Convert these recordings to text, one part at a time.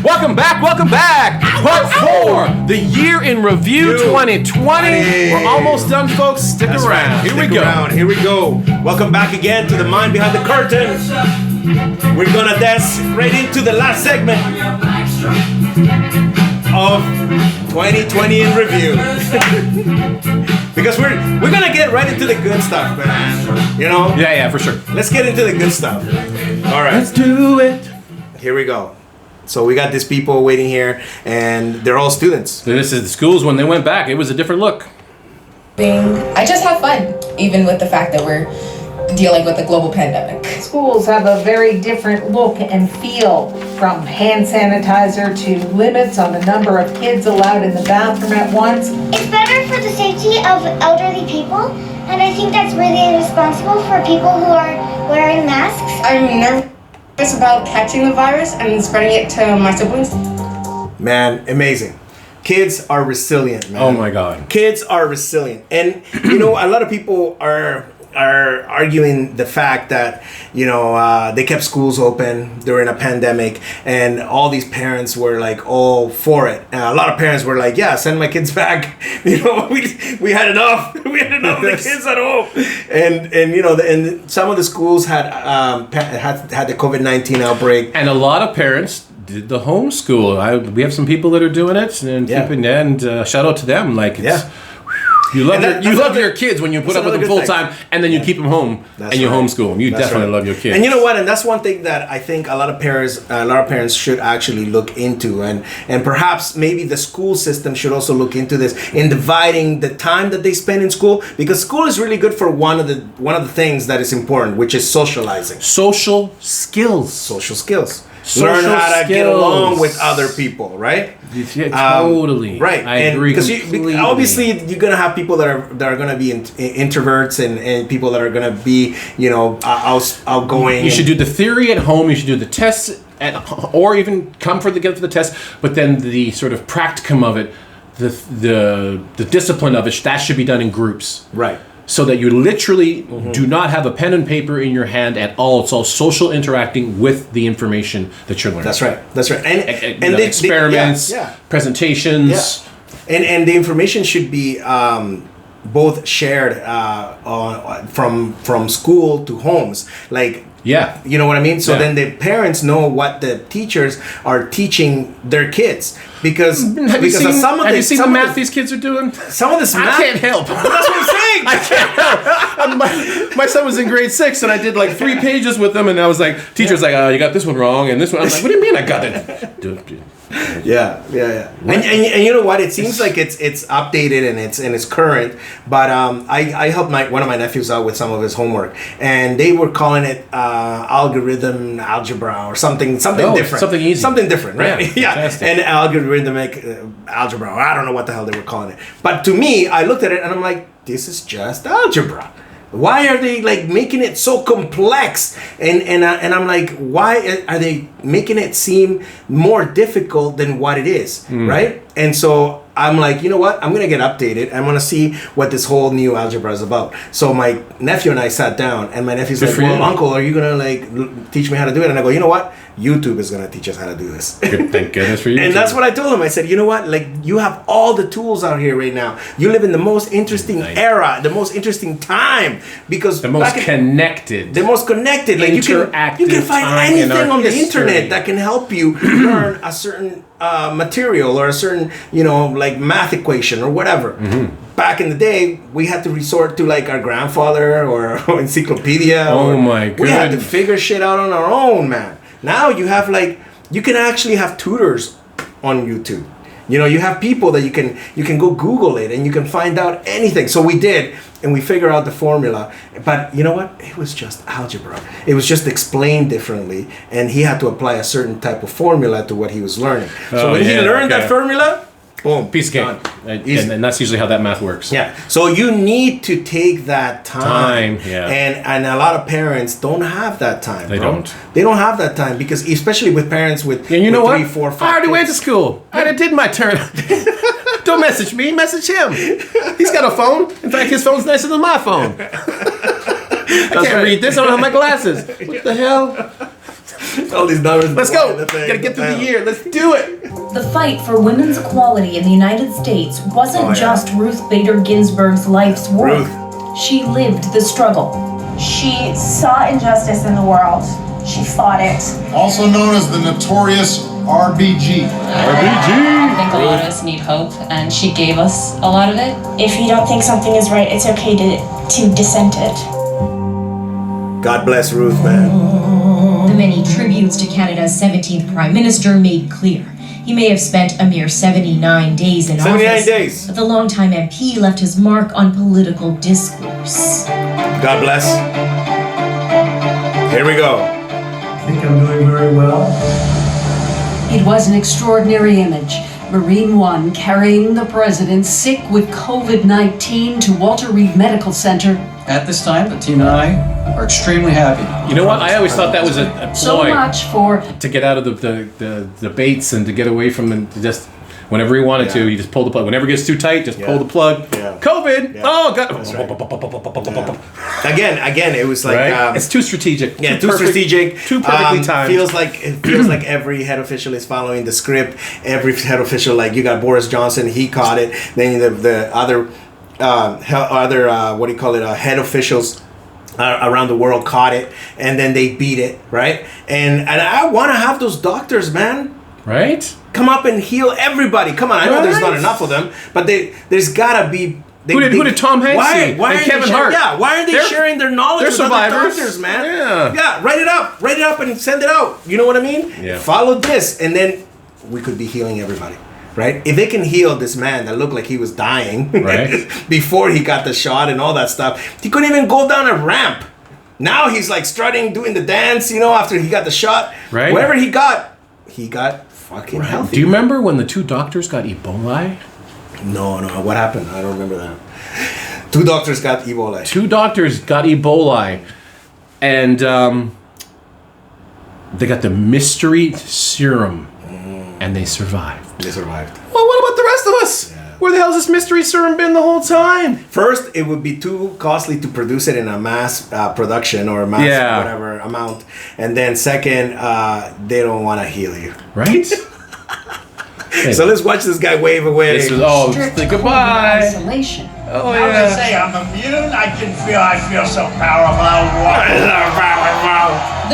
Welcome back. Part 4, the year in review 2020. We're almost done, folks. Stick around. Here we go. Welcome back again to the Mind Behind the Curtain. We're gonna dance right into the last segment of 2020 in review. Because we're gonna get right into the good stuff, man. You know? Yeah, for sure. Let's get into the good stuff. All right. Let's do it. Here we go. So we got these people waiting here, and they're all students. So this is the schools when they went back. It was a different look. I just have fun, even with the fact that we're dealing with a global pandemic. Schools have a very different look and feel, from hand sanitizer to limits on the number of kids allowed in the bathroom at once. It's better for the safety of elderly people, and I think that's really responsible for people who are wearing masks. I'm nervous about catching the virus and spreading it to my siblings. Man, amazing. Kids are resilient, man. Oh my God. Kids are resilient. And, you know, a lot of people are arguing the fact that, you know, they kept schools open during a pandemic, and all these parents were like all for it. And a lot of parents were like, yeah, send my kids back. You know, we had enough. We had enough of the kids at home. And you know, and some of the schools had the COVID-19 outbreak. And a lot of parents did the homeschool. We have some people that are doing it, and shout out to them. Like, it's, you love your kids when you put up with them full time, and then you keep them home and you homeschool them. You definitely love your kids. And you know what? And that's one thing that I think a lot of parents should actually look into, and perhaps maybe the school system should also look into this in dividing the time that they spend in school, because school is really good for one of the things that is important, which is socializing. Social skills. Learn how to get along with other people, right? Yeah, totally. Right. I agree. Because obviously you're gonna have people that are gonna be introverts and people that are gonna be, you know, outgoing. You should do the theory at home. You should do the tests or even get for the test. But then the sort of practicum of it, the discipline of it, that should be done in groups. Right. So that you literally do not have a pen and paper in your hand at all. It's all social interacting with the information that you're learning. That's right. And the experiments, presentations. Yeah. And the information should be both shared from school to homes. Like, you know what I mean? So then the parents know what the teachers are teaching their kids. Because have you seen the math these kids are doing? Some of this math, I can't help. That's what I'm saying. I can't help. My son was in grade 6, and I did like 3 pages with them, and I was like, teacher's like, you got this one wrong, and this one. I was like, what do you mean I got it? Dude. Yeah. And you know what? It seems like it's updated and it's current. But I helped one of my nephews out with some of his homework, and they were calling it algebra or something different, something different, right? Yeah. And algorithmic algebra. I don't know what the hell they were calling it. But to me, I looked at it and I'm like, this is just algebra. Why are they like making it so complex? And I'm like, why are they making it seem more difficult than what it is, right? And so I'm like, you know what? I'm going to get updated. I'm going to see what this whole new algebra is about. So my nephew and I sat down, and my nephew's like, well, Uncle, are you going to like teach me how to do it? And I go, you know what? YouTube is going to teach us how to do this. Thank goodness for you. And that's what I told him. I said, you know what? Like, you have all the tools out here right now. You live in the most interesting era, the most interesting time, because the most connected. Like, you can find anything on the internet that can help you learn a certain material or a certain, you know, like math equation or whatever. Back in the day, we had to resort to like our grandfather or encyclopedia. My God. We had to figure shit out on our own, man. Now you have you can actually have tutors on YouTube. You know, you have people that you can go Google it and you can find out anything. So we did, and we figured out the formula. But you know what? It was just algebra. It was just explained differently, and he had to apply a certain type of formula to what he was learning. So when he learned that formula, boom, piece of cake. And that's usually how that math works. Yeah. So you need to take that time. Yeah. And a lot of parents don't have that time. They don't. They don't have that time, because especially with parents with and you know what? 3, 4, 5 I already kids. went to school. I did my turn. Don't message me. Message him. He's got a phone. In fact, his phone's nicer than my phone. I can't read this. I don't have my glasses. What the hell? All these numbers. Let's go. Gotta get through the year. Let's do it. The fight for women's equality in the United States wasn't just Ruth Bader Ginsburg's life's work. She lived the struggle. She saw injustice in the world. She fought it. Also known as the notorious RBG. I think a lot of us need hope, and she gave us a lot of it. If you don't think something is right, it's okay to dissent it. God bless Ruth, man. The many tributes to Canada's 17th Prime Minister made clear he may have spent a mere 79 days in 79 office, days. but the longtime MP left his mark on political discourse. God bless. Here we go. I think I'm doing very well. It was an extraordinary image. Marine One carrying the president sick with COVID-19 to Walter Reed Medical Center. At this time, the team and I are extremely happy. You know what? I always thought that was a ploy. So much for to get out of the debates and to get away from them. To just whenever he wanted to, you just pull the plug. Whenever it gets too tight, just pull the plug. Yeah. COVID. Yeah. Oh God. Again, it was like it's too strategic. Yeah, too strategic. Too perfectly timed. It feels like every head official is following the script. Every head official, like you got Boris Johnson, he caught it. Then the other head officials around the world caught it, and then they beat it, right? And I want to have those doctors, man. Right? Come up and heal everybody. Come on, I know there's not enough of them, but there's gotta be. Who did Tom Hanks see? Why and are Kevin they Hart? Yeah, why aren't they sharing their knowledge with other doctors, man? Yeah, write it up and send it out. You know what I mean? Yeah. Follow this, and then we could be healing everybody, right? If they can heal this man that looked like he was dying before he got the shot and all that stuff, he couldn't even go down a ramp. Now he's like strutting, doing the dance, after he got the shot. Right. Whatever he got fucking healthy. Do you remember when the two doctors got Ebola? No. What happened? I don't remember that. Two doctors got Ebola. Two doctors got Ebola, and they got the mystery serum, and they survived. They survived. Well, what about the rest of us? Yeah. Where the hell has this mystery serum been the whole time? First, it would be too costly to produce it in a mass production or a mass whatever amount. And then second, they don't want to heal you. Right? So let's watch this guy wave away. This is, goodbye. Isolation. Oh, How they say I'm immune? I feel so powerful.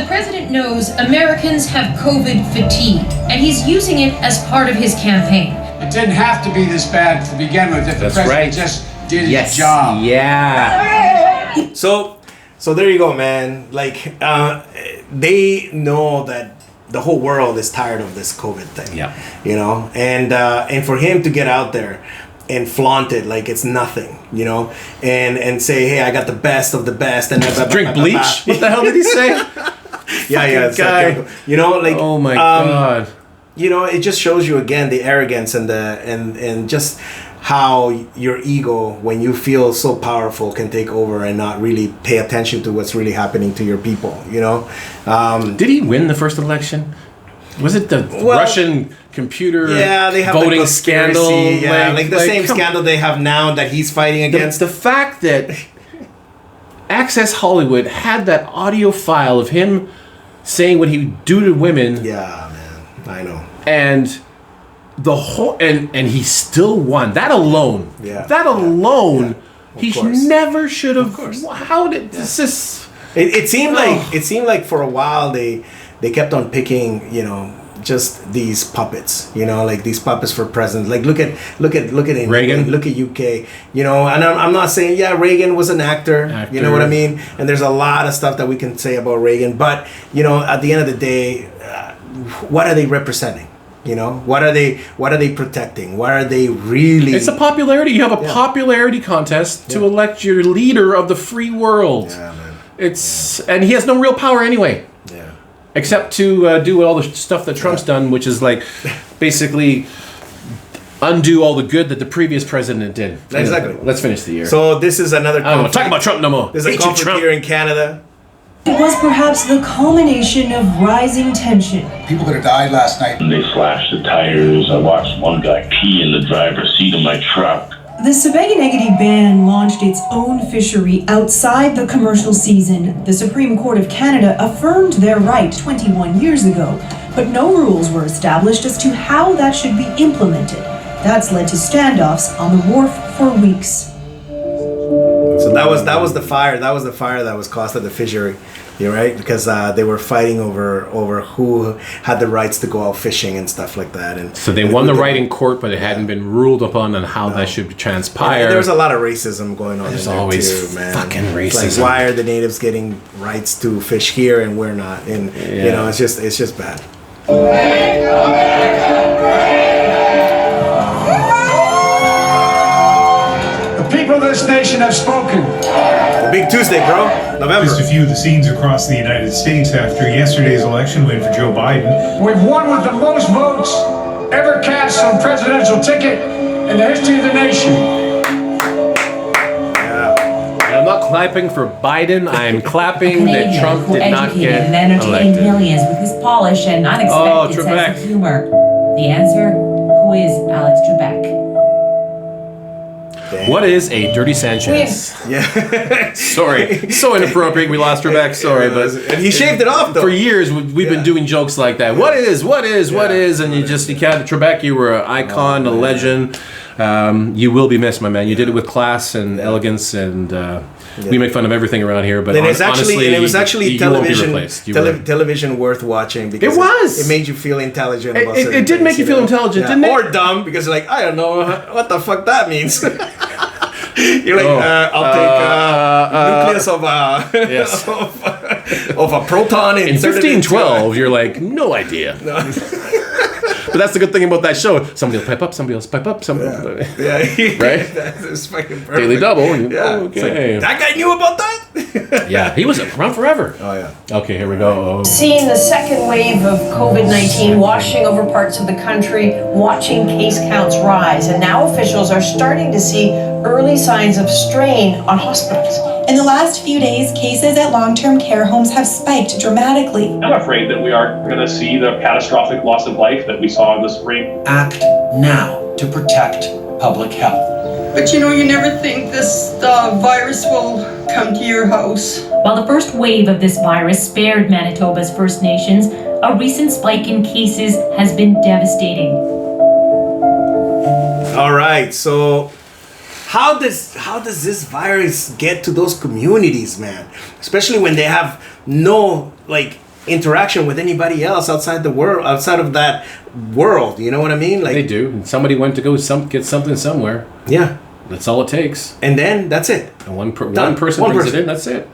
The president knows Americans have COVID fatigue, and he's using it as part of his campaign. It didn't have to be this bad to begin with if the president just did his job. Yeah. So there you go, man. Like, they know that the whole world is tired of this COVID thing. Yeah. And for him to get out there and flaunt it like it's nothing, and say, hey, I got the best of the best, and drink bleach. What the hell did he say? Yeah. Guy. Oh my God. It just shows you again the arrogance and just how your ego, when you feel so powerful, can take over and not really pay attention to what's really happening to your people. Did he win the first election? Was it the Russian computer they have voting scandal? Yeah, like the same scandal they have now that he's fighting against. The fact that Access Hollywood had that audio file of him saying what he would do to women. Yeah, man, I know. And the whole and he still won. That alone. Yeah. That alone. Yeah. He never should have. How did this? Is, it seemed like for a while they kept on picking, just these puppets, like these puppets for president. Like look at Reagan. Look at UK, and I'm not saying Reagan was an actor. You know what I mean? And there's a lot of stuff that we can say about Reagan, but at the end of the day, what are they representing? What are they protecting? What are they really? It's a popularity. You have a popularity contest to elect your leader of the free world. Yeah, man. And he has no real power anyway. Yeah. Except to do all the stuff that Trump's done, which is like basically undo all the good that the previous president did. Exactly. Let's finish the year. So this is another. I don't want to talk about Trump no more. There's a conflict here in Canada. It was perhaps the culmination of rising tension. People that died last night. They slashed the tires. I watched one guy pee in the driver's seat of my truck. The Sebago-Negedy ban launched its own fishery outside the commercial season. The Supreme Court of Canada affirmed their right 21 years ago, but no rules were established as to how that should be implemented. That's led to standoffs on the wharf for weeks. So that was the fire. That was the fire that was caused at the fishery. You're right, because they were fighting over who had the rights to go out fishing and stuff like that. And so they won the right in court, but it hadn't been ruled upon on how that should transpire. Yeah, there was a lot of racism going on. There's in there always too, man. fucking racism. It's like, why are the natives getting rights to fish here and we're not? And you know, it's just bad. The people of this nation have spoken. The Big Tuesday, bro. November. Just a few of the scenes across the United States after yesterday's election win for Joe Biden. We've won with the most votes ever cast on presidential ticket in the history of the nation. I'm not clapping for Biden. I'm clapping that Trump did not get and entertained elected. millions with his polished and unexpected sense of humor. The answer: who is Alex Trebek? Damn. What is a dirty Sanchez? Yeah. Sorry, so inappropriate. We lost Trebek. Sorry, but and he shaved it off though. For years, we've been doing jokes like that. What is? And you can't. Trebek, you were an icon, a legend. You will be missed, my man. You did it with class and elegance, and we make fun of everything around here. But it was honestly, television worth watching because it was. It made you feel intelligent. About It did make you feel intelligent, didn't it? Or dumb because you're like, I don't know what the fuck that means. You're like, I'll take nucleus of of a proton in 1512. You're like, no idea. No. But that's the good thing about that show. Somebody will pipe up, somebody else pipe up, somebody right? That's fucking perfect. Daily double. Okay. Like, that guy knew about that? Yeah, he was around forever. Oh, yeah. Okay, here we go. Seeing the second wave of COVID-19 washing over parts of the country, watching case counts rise, and now officials are starting to see early signs of strain on hospitals. In the last few days, cases at long-term care homes have spiked dramatically. I'm afraid that we are going to see the catastrophic loss of life that we saw in the spring. Act now to protect public health. But you know, you never think this virus will come to your house. While the first wave of this virus spared Manitoba's First Nations, a recent spike in cases has been devastating. All right, so how does this virus get to those communities, man? Especially when they have no interaction with anybody else outside the world, outside of that world. You know what I mean? Like they do. Somebody went to go get something somewhere. Yeah, that's all it takes. And then that's it. And one person brings it in. That's it.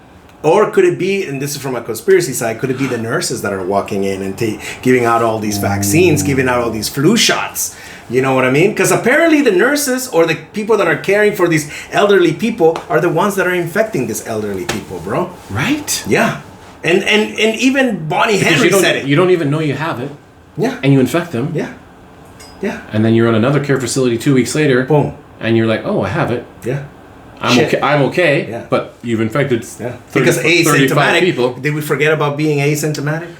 Or could it be, and this is from a conspiracy side, could it be the nurses that are walking in and giving out all these vaccines, giving out all these flu shots? You know what I mean? Because apparently the nurses or the people that are caring for these elderly people are the ones that are infecting these elderly people, bro. Right? Yeah. And even Bonnie Henry said it. You don't even know you have it. Yeah. And you infect them. Yeah. Yeah. And then you're on another care facility 2 weeks later. Boom. And you're like, oh, I have it. Yeah. I'm okay. Yeah. But you've infected 35 people. Did we forget about being asymptomatic?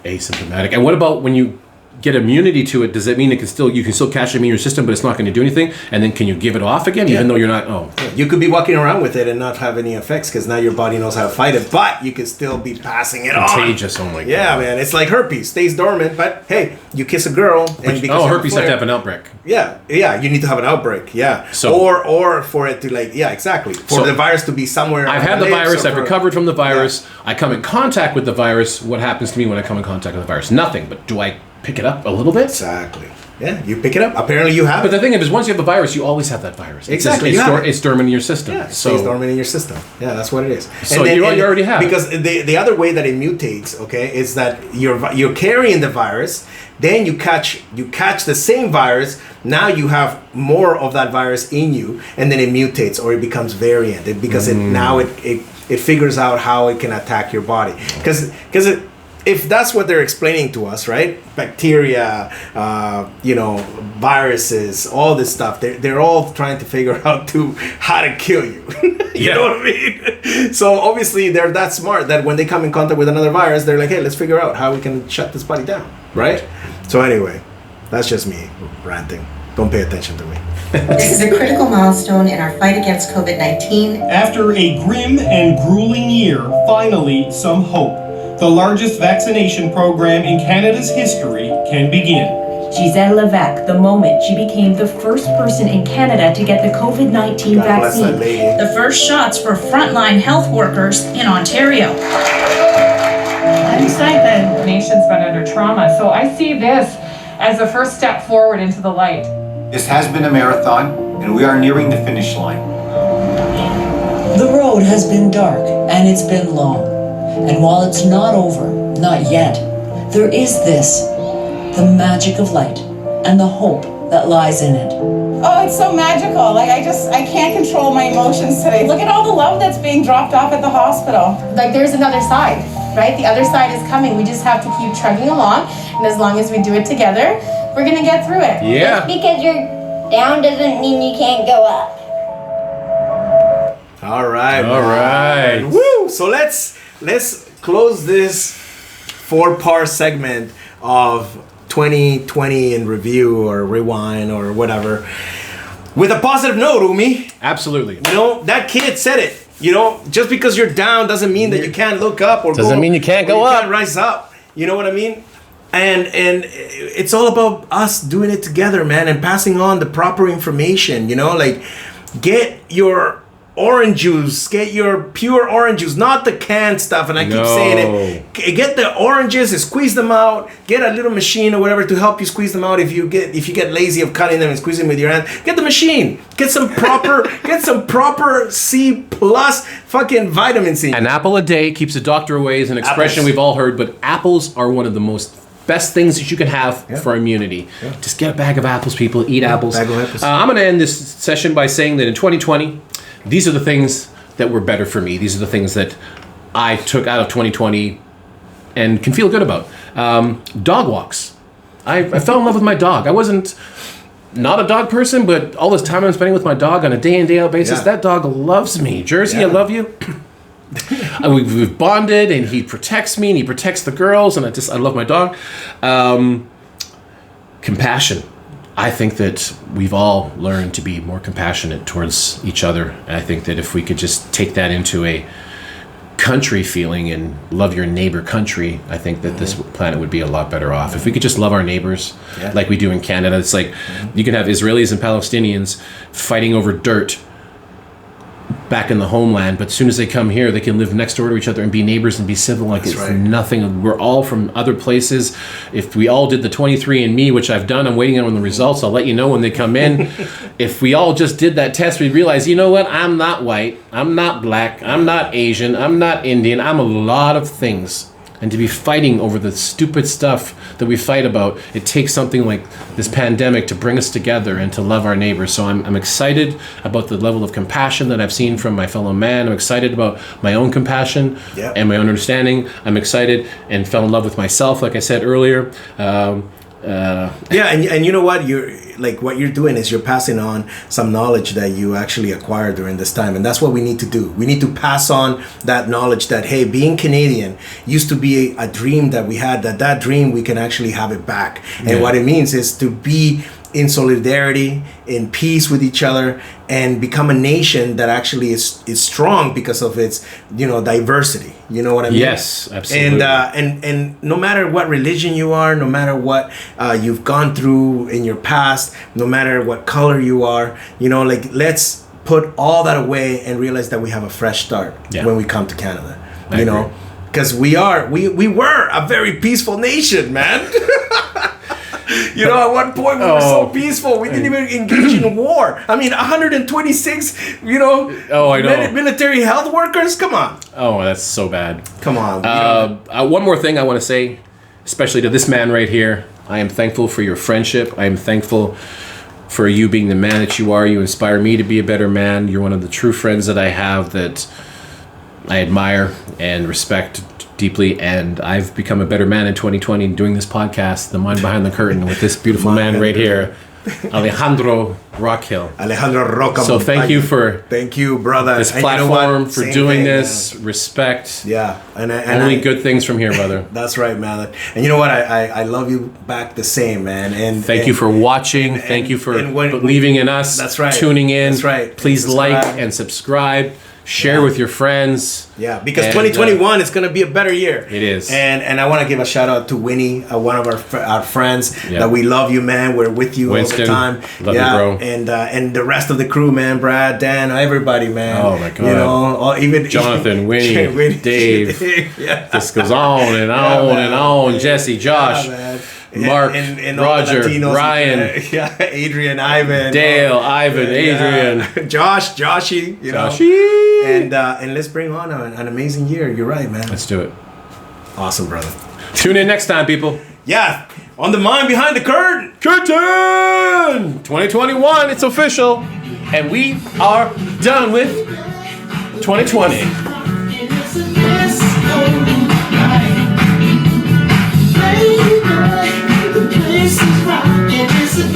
Asymptomatic. And what about when you get immunity to it? Does that mean you can still catch it in your system, but it's not going to do anything? And then can you give it off again, even though you're not? You could be walking around with it and not have any effects because now your body knows how to fight it, but you can still be passing it on. Contagious. Oh my god. Yeah, man. It's like herpes, stays dormant, but hey, you kiss a girl and because herpes have to have an outbreak. Yeah, you need to have an outbreak. Yeah. So or for it to exactly. For the virus to be somewhere. I've had the virus. I've recovered from the virus. Yeah. I come in contact with the virus. What happens to me when I come in contact with the virus? Nothing. But do I pick it up a little bit? Exactly. Yeah, you pick it up. Apparently you have it. But the thing is, once you have a virus, you always have that virus. Exactly. It's dormant in your system. Yeah, it stays dormant in your system. Yeah, that's what it is. So you already have it. Because the other way that it mutates, okay, is that you're carrying the virus, then you catch the same virus, now you have more of that virus in you, and then it mutates or it becomes variant. Because it figures out how it can attack your body. Because if that's what they're explaining to us, right? Bacteria, viruses, all this stuff, they're all trying to figure out how to kill you. You know what I mean? So obviously they're that smart that when they come in contact with another virus, they're like, hey, let's figure out how we can shut this body down, right? So anyway, that's just me ranting. don't pay attention to me. This is a critical milestone in our fight against COVID-19. After a grim and grueling year, finally some hope. The largest vaccination program in Canada's history can begin. Gisèle Levesque, the moment she became the first person in Canada to get the COVID-19 vaccine. The first shots for frontline health workers in Ontario. I'm excited. The nation's been under trauma, so I see this as the first step forward into the light. This has been a marathon, and we are nearing the finish line. The road has been dark, and it's been long. And while it's not over, not yet, there is this, the magic of light, and the hope that lies in it. Oh, it's so magical. Like, I can't control my emotions today. Look at all the love that's being dropped off at the hospital. Like, there's another side, right? The other side is coming. We just have to keep chugging along. And as long as we do it together, we're going to get through it. Yeah. Just because you're down doesn't mean you can't go up. All right. All right. Woo! So let's close this 4-part segment of 2020 in review or rewind or whatever with a positive note, Umi. Absolutely. You know, that kid said it. You know, just because you're down doesn't mean that you can't look up or doesn't mean you can't go up. Can't rise up. You know what I mean? And it's all about us doing it together, man, and passing on the proper information. You know, like get your orange juice, get your pure orange juice, not the canned stuff. And I keep saying it. Get the oranges and squeeze them out. Get a little machine or whatever to help you squeeze them out. If you get lazy of cutting them and squeezing them with your hand, get the machine. Get some proper C+ fucking vitamin C. An apple a day keeps the doctor away is an expression we've all heard, but apples are one of the most best things that you can have for immunity. Yeah. Just get a bag of apples, people. Eat apples. Bag of apples. I'm going to end this session by saying that in 2020, these are the things that were better for me. These are the things that I took out of 2020 and can feel good about. Dog walks. I fell in love with my dog. I wasn't not a dog person, but all this time I'm spending with my dog on a day in, day out basis, that dog loves me. Jersey, I love you. We've bonded, and he protects me, and he protects the girls, and I love my dog. Compassion. I think that we've all learned to be more compassionate towards each other. And I think that if we could just take that into a country feeling and love your neighbor country, I think that this planet would be a lot better off. If we could just love our neighbors like we do in Canada. It's like you can have Israelis and Palestinians fighting over dirt back in the homeland, but as soon as they come here, they can live next door to each other and be neighbors and be civil like it's nothing. We're all from other places. If we all did the 23andMe, which I've done, I'm waiting on the results. I'll let you know when they come in. If we all just did that test, we'd realize, you know what? I'm not white. I'm not black. I'm not Asian. I'm not Indian. I'm a lot of things. And to be fighting over the stupid stuff that we fight about, it takes something like this pandemic to bring us together and to love our neighbors. So I'm excited about the level of compassion that I've seen from my fellow man. I'm excited about my own compassion and my own understanding. I'm excited and fell in love with myself, like I said earlier. And you know what? What you're doing is you're passing on some knowledge that you actually acquired during this time, and that's what we need to do. We need to pass on that knowledge that, hey, being Canadian used to be a dream that we had, that dream we can actually have it back. And what it means is to be in solidarity, in peace with each other, and become a nation that actually is strong because of its, diversity. You know what I mean? Yes, absolutely. And no matter what religion you are, no matter what you've gone through in your past, no matter what color you are, let's put all that away and realize that we have a fresh start when we come to Canada. You know, because we were a very peaceful nation, man. At one point we were so peaceful. We didn't even engage in war. I mean, 126, military health workers. Come on. Oh, that's so bad. Come on. One more thing I want to say, especially to this man right here. I am thankful for your friendship. I am thankful for you being the man that you are. You inspire me to be a better man. You're one of the true friends that I have that I admire and respect deeply, and I've become a better man in 2020 doing this podcast, The Mind Behind the Curtain, with this beautiful man right here. Alejandro Rockhill. Alejandro Roca. So thank you for brother. This platform, for doing this. Man. Respect. Yeah. And only good things from here, brother. That's right, man. And you know what? I love you back the same, man. And thank you for watching. Thank you for believing in us. That's right. Tuning in. That's right. Please like and subscribe. Share with your friends. Yeah, because 2021 is going to be a better year. It is. And I want to give a shout out to Winnie, one of our friends. That we love you, man. We're with you Winston, all the time. Love you, bro. And the rest of the crew, man. Brad, Dan, everybody, man. Oh my God. You know, even Jonathan, Winnie, Dave. This goes on and on and on. Jesse, Josh. Mark, and Roger, Ryan, Adrian, Ivan, Dale, Ivan, Adrian, Joshy, Joshy. And let's bring on an amazing year. You're right, man. Let's do it. Awesome, brother. Tune in next time, people. Yeah, on the Mind Behind the Curtain. 2021, it's official, and we are done with 2020. This is rock, and this is